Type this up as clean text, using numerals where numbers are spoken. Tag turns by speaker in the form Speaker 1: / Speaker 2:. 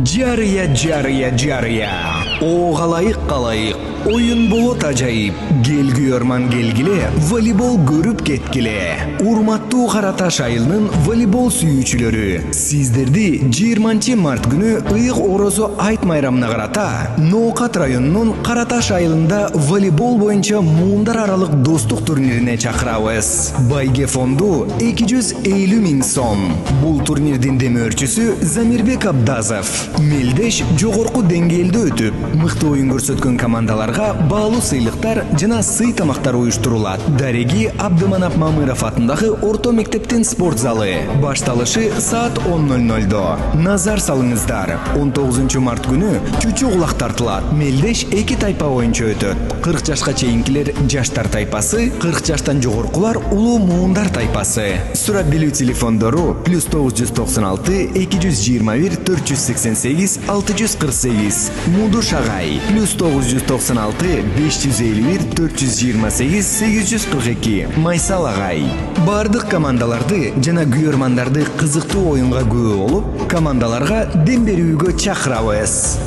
Speaker 1: Жарыя. О қалайық. Ойын болот ажайып. Кел күйөрман келгиле, волейбол көрүп кеткиле. Урматтуу Кара Таш айылынын волейбол сүйүүчүлөрү, сиздерди 20 март күнү ыйык орозо айт майрамына карата Ноокат районунун Кара Таш айылында волейбол боюнча муундар аралык достук турнирине чакырабыз. Байге фонду 250 000 сом. Бул турнирдин демөөрчүсү Замирбек Абдазов. Мелдеш жогорку деңгээлде өтүп, мыкты оюн көрсөткөн командаларга баалуу сыйлыктар жана сый тамактар уюштурулат. Дареги Абдыманап Мамыров атындагы орто мектептин спорт залы. Башталышы саат 10:00. Назар салыңыздар. 19 март күнү чүчү кулак тартылат. Мелдеш 2 тайпа боюнча өтөт. 40 жашка чейинкилер жаштар тайпасы, 40 жаштан жогоркулар улуу муундар тайпасы. Сурап билүү телефондору +996 221 488 648. Муду Шагай +996 551 428 842. Майсал Агай. Бардык командаларды жана күйөрмандарды кызыктуу оюнга күбө болуп, командаларга дем берүүгө чакырабыз.